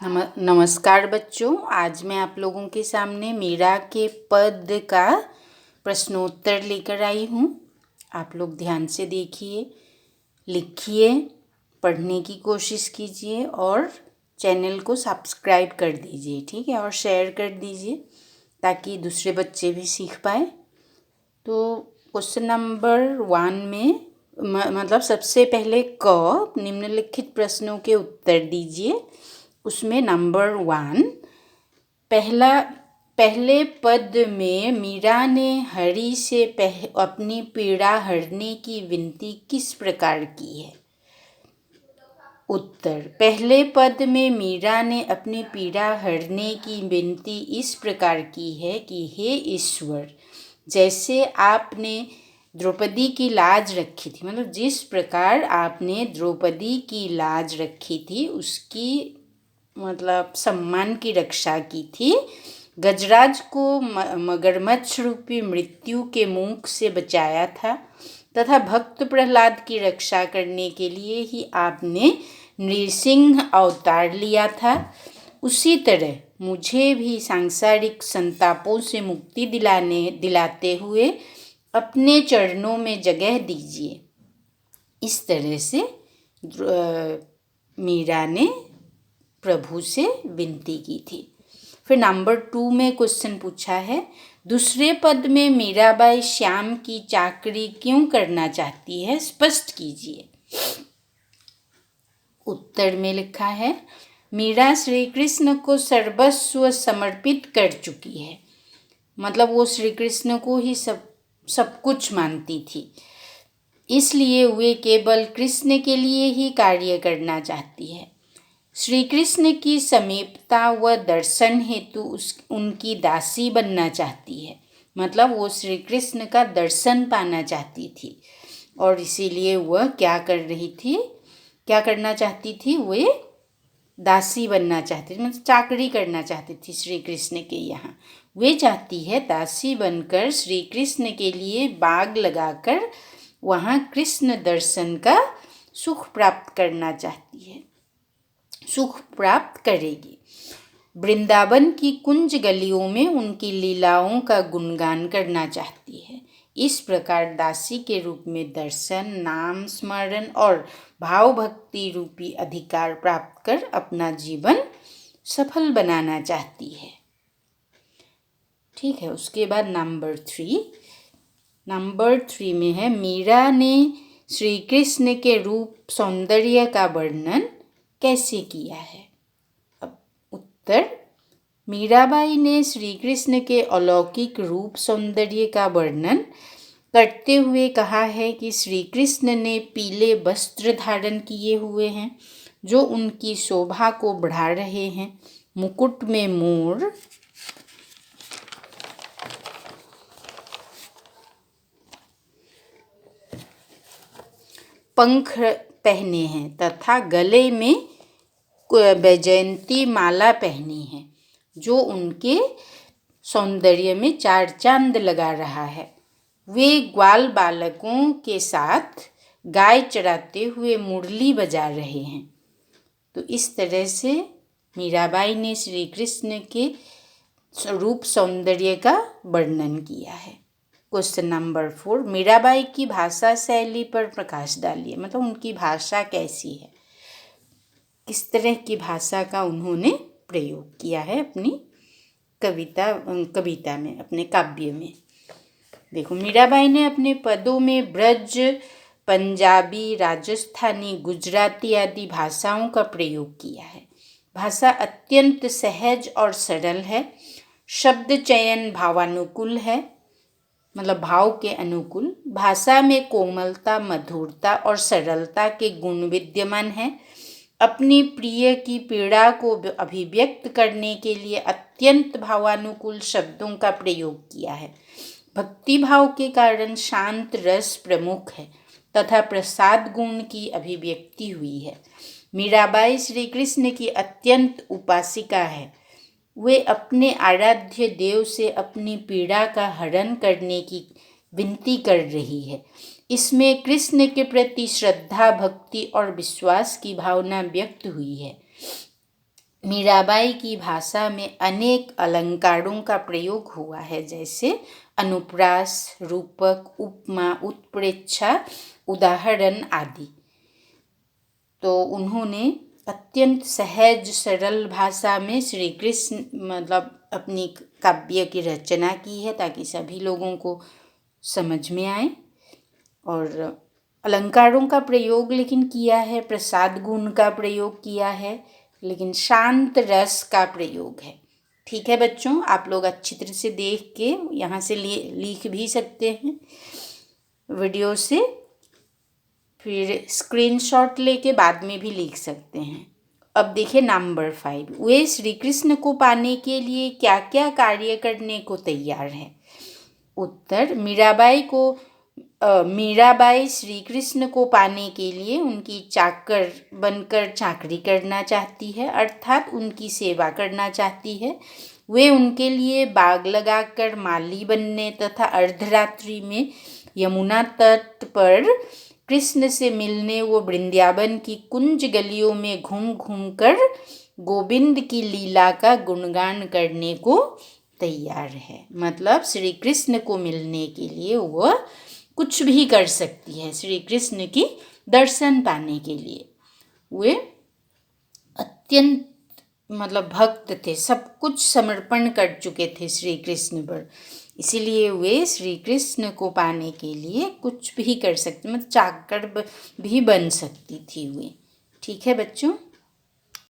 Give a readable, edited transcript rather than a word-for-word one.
नमस्कार बच्चों। आज मैं आप लोगों के सामने मीरा के पद का प्रश्नोत्तर लेकर आई हूँ। आप लोग ध्यान से देखिए, लिखिए, पढ़ने की कोशिश कीजिए और चैनल को सब्सक्राइब कर दीजिए, ठीक है, और शेयर कर दीजिए ताकि दूसरे बच्चे भी सीख पाए। तो क्वेश्चन नंबर 1 में मतलब सबसे पहले क निम्नलिखित प्रश्नों के उत्तर दीजिए। उसमें नंबर 1, पहले पद में मीरा ने हरि से अपनी पीड़ा हरने की विनती किस प्रकार की है? उत्तर, पहले पद में मीरा ने अपनी पीड़ा हरने की विनती इस प्रकार की है कि हे ईश्वर, जैसे आपने द्रौपदी की लाज रखी थी, मतलब जिस प्रकार आपने द्रौपदी की लाज रखी थी, उसकी मतलब सम्मान की रक्षा की थी, गजराज को मगरमच्छ रूपी मृत्यु के मुख से बचाया था तथा भक्त प्रहलाद की रक्षा करने के लिए ही आपने नृसिंह अवतार लिया था, उसी तरह मुझे भी सांसारिक संतापों से मुक्ति दिलाते हुए अपने चरणों में जगह दीजिए। इस तरह से मीरा ने प्रभु से विनती की थी। फिर नंबर 2 में क्वेश्चन पूछा है, दूसरे पद में मीराबाई श्याम की चाकरी क्यों करना चाहती है, स्पष्ट कीजिए। उत्तर में लिखा है, मीरा श्री कृष्ण को सर्वस्व समर्पित कर चुकी है, मतलब वो श्री कृष्ण को ही सब कुछ मानती थी, इसलिए वे केवल कृष्ण के लिए ही कार्य करना चाहती है। श्री कृष्ण की समीपता व दर्शन हेतु उनकी दासी बनना चाहती है, मतलब वो श्री कृष्ण का दर्शन पाना चाहती थी और इसीलिए वह क्या करना चाहती थी, वे दासी बनना चाहती थी, मतलब चाकरी करना चाहती थी श्री कृष्ण के यहाँ। वे चाहती है दासी बनकर श्री कृष्ण के लिए बाग लगाकर वहाँ कृष्ण दर्शन का सुख प्राप्त करेगी। वृंदावन की कुंज गलियों में उनकी लीलाओं का गुणगान करना चाहती है। इस प्रकार दासी के रूप में दर्शन, नाम स्मरण और भाव भक्ति रूपी अधिकार प्राप्त कर अपना जीवन सफल बनाना चाहती है, ठीक है। उसके बाद नंबर 3 में है, मीरा ने श्री कृष्ण के रूप सौंदर्य का वर्णन कैसे किया है? उत्तर, मीराबाई ने श्री कृष्ण के अलौकिक रूप सौंदर्य का वर्णन करते हुए कहा है कि श्री कृष्ण ने पीले वस्त्र धारण किए हुए हैं जो उनकी शोभा को बढ़ा रहे हैं। मुकुट में मोर, पंख पहने हैं तथा गले में वैजयंती माला पहनी है जो उनके सौंदर्य में 4 चांद लगा रहा है। वे ग्वाल बालकों के साथ गाय चराते हुए मुरली बजा रहे हैं। तो इस तरह से मीराबाई ने श्री कृष्ण के रूप सौंदर्य का वर्णन किया है। क्वेश्चन नंबर 4, मीराबाई की भाषा शैली पर प्रकाश डालिए, मतलब उनकी भाषा कैसी है, किस तरह की भाषा का उन्होंने प्रयोग किया है अपनी कविता में, अपने काव्य में। देखो, मीराबाई ने अपने पदों में ब्रज, पंजाबी, राजस्थानी, गुजराती आदि भाषाओं का प्रयोग किया है। भाषा अत्यंत सहज और सरल है। शब्द चयन भावानुकूल है, मतलब भाव के अनुकूल। भाषा में कोमलता, मधुरता और सरलता के गुण विद्यमान हैं। अपनी प्रिय की पीड़ा को अभिव्यक्त करने के लिए अत्यंत भावानुकूल शब्दों का प्रयोग किया है। भक्ति भाव के कारण शांत रस प्रमुख है तथा प्रसाद गुण की अभिव्यक्ति हुई है। मीराबाई श्री कृष्ण की अत्यंत उपासिका है। वे अपने आराध्य देव से अपनी पीड़ा का हरण करने की विनती कर रही है। इसमें कृष्ण के प्रति श्रद्धा, भक्ति और विश्वास की भावना व्यक्त हुई है। मीराबाई की भाषा में अनेक अलंकारों का प्रयोग हुआ है, जैसे अनुप्रास, रूपक, उपमा, उत्प्रेक्षा, उदाहरण आदि। तो उन्होंने अत्यंत सहज सरल भाषा में श्री कृष्ण मतलब अपनी काव्य की रचना की है, ताकि सभी लोगों को समझ में आए। और अलंकारों का प्रयोग लेकिन किया है, प्रसाद गुण का प्रयोग किया है, लेकिन शांत रस का प्रयोग है। ठीक है बच्चों, आप लोग अच्छी तरह से देख के यहाँ से लिख भी सकते हैं वीडियो से, फिर स्क्रीनशॉट लेके बाद में भी लिख सकते हैं। अब देखिए नंबर 5, वे श्री कृष्ण को पाने के लिए क्या क्या कार्य करने को तैयार है। उत्तर, मीराबाई श्री कृष्ण को पाने के लिए उनकी चाकर बनकर चाकरी करना चाहती है, अर्थात उनकी सेवा करना चाहती है। वे उनके लिए बाग लगाकर माली बनने तथा अर्धरात्रि में यमुना तट पर कृष्ण से मिलने वो वृंदावन की कुंज गलियों में घूम घूम कर गोविंद की लीला का गुणगान करने को तैयार है। मतलब श्री कृष्ण को मिलने के लिए वह कुछ भी कर सकती है, श्री कृष्ण की दर्शन पाने के लिए। वे अत्यंत मतलब भक्त थे, सब कुछ समर्पण कर चुके थे श्री कृष्ण पर, इसीलिए वे श्री कृष्ण को पाने के लिए कुछ भी कर सकते, मतलब चाकर भी बन सकती थी वे। ठीक है बच्चों।